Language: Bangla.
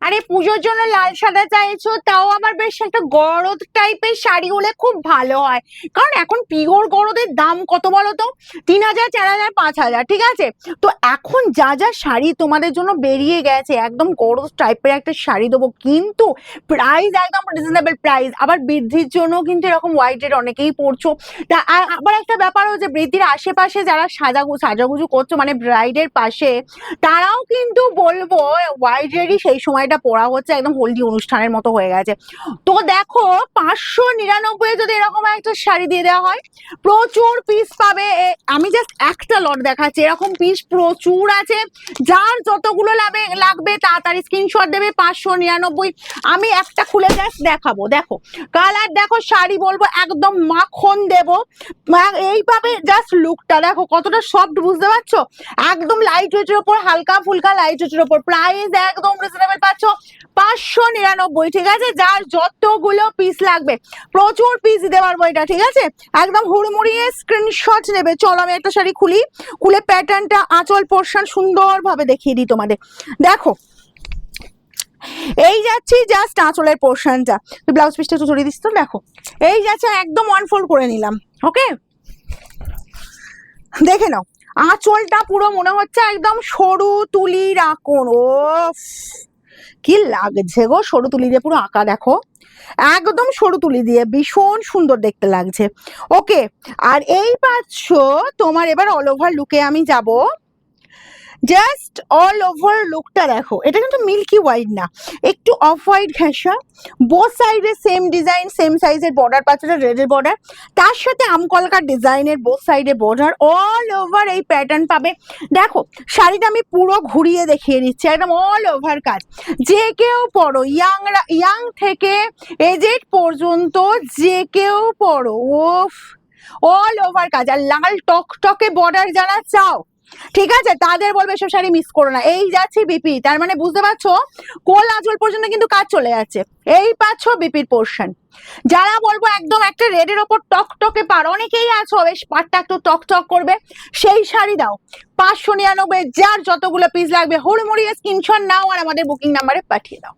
আরে পুজোর জন্য লাল সাদা চাইছো, তাও আবার বেশ একটা গরদ টাইপের শাড়ি হলে খুব ভালো হয়। কারণ এখন পিওর গরদের দাম কত বলো তো? 3,000, 4,000, 5,000, ঠিক আছে? তো এখন যা যা শাড়ি তোমাদের জন্য বেরিয়ে গেছে, একদম গরদ টাইপের একটা শাড়ি দেবো, কিন্তু প্রাইস একদম রিজনেবল প্রাইস। আবার বৃদ্ধির জন্য কিন্তু এরকম হোয়াইট রেড অনেকেই পড়ছো। তা আবার একটা ব্যাপার হচ্ছে, বৃদ্ধির আশেপাশে যারা সাজাগুজু করছো, মানে ব্রাইডের পাশে, তারাও কিন্তু বলবো হোয়াইট রেডই সেই সময়টা পড়া হচ্ছে, একদম হলদি অনুষ্ঠানের মতো হয়ে গেছে। তো দেখো 599 যদি এরকম একটা শাড়ি দিয়ে দেওয়া হয়, প্রচুর পিস পাবে। আমি জাস্ট একটা লট দেখাচ্ছি, এরকম পিস প্রচুর আছে। যার যতগুলো লাগবে তাড়াতাড়ি স্ক্রিনশট দেবে। 599। আমি একটা খুলে জাস্ট দেখাবো, দেখো কালার, দেখো শাড়ি বলবো একদম মাখন দেবো। এইভাবে জাস্ট লুকটা দেখো কতটা সফট, বুঝতে পারছো? একদম লাইট ওয়েটের ওপর, হালকা ফুলকা লাইট ওয়েটের ওপর, প্রাইস একদম রিজনেবল পাচ্ছ 599, ঠিক আছে? যার যতগুলো পিস লাগবে, প্রচুর পিস দিতে পারবো এটা, ঠিক আছে? একদম হুড়মুড়িয়ে স্ক্রিনশট নেবে। চলো আমি একটা শাড়ি খুলে প্যাটার্নটা, আঁচল পোর্শন সুন্দরভাবে দেখিয়ে দিই তোমাদের। দেখো এই যাচ্ছি জাস্ট আঁচলের পোর্শনটা, ব্লাউজ পিসটা একটু ধরিয়ে দিস তো। দেখো এই যাচ্ছে, একদম ওয়ান ফোল্ড করে নিলাম। ওকে, দেখে নাও আঁচলটা পুরো মনে হচ্ছে একদম সরু তুলির আঁকন। ও কি লাগছে গো, সরু তুলি দিয়ে পুরো আঁকা, দেখো একদম সরু তুলি দিয়ে ভীষণ সুন্দর দেখতে লাগছে। ওকে, আর এই পাচ্ছ তোমার, এবার অল ওভার লুকে আমি যাব। জাস্ট অল ওভার লুকটা দেখো, এটা কিন্তু মিল্কি হোয়াইট না, একটু অফ হোয়াইট ঘেঁষা। বোথ সাইডে সেম ডিজাইন, সেম সাইজের বর্ডার পাচ্ছে, রেডের বর্ডার, তার সাথে আমকলকার ডিজাইনের বোথ সাইডে বর্ডার, অল ওভার এই প্যাটার্ন পাবে। দেখো শাড়িটা আমি পুরো ঘুরিয়ে দেখিয়ে দিচ্ছি, একদম অল ওভার কাজ। যে কেউ পরো, ইয়াং থেকে এজেড পর্যন্ত যে কেউ পরো। ওফ, অল ওভার কাজ। আর লাল টকটকে বর্ডার যারা চাও, ঠিক আছে, তাদের বলবে এসব শাড়ি মিস করো না। এই যাচ্ছে বিপি, তার মানে বুঝতে পারছো কোল আঁচল পর্যন্ত কিন্তু কাজ চলে যাচ্ছে। এই পাচ্ছ বিপির পোর্শন। যারা বলবো একদম একটা রেডের ওপর টকটকে পার, অনেকেই আছো বেশ পাটটা একটু টকটক করবে, সেই শাড়ি দাও 599। যার যতগুলো পিস লাগবে হুড়মুড়িয়ে স্ক্রিনশট নাও আর আমাদের বুকিং নাম্বারে পাঠিয়ে দাও।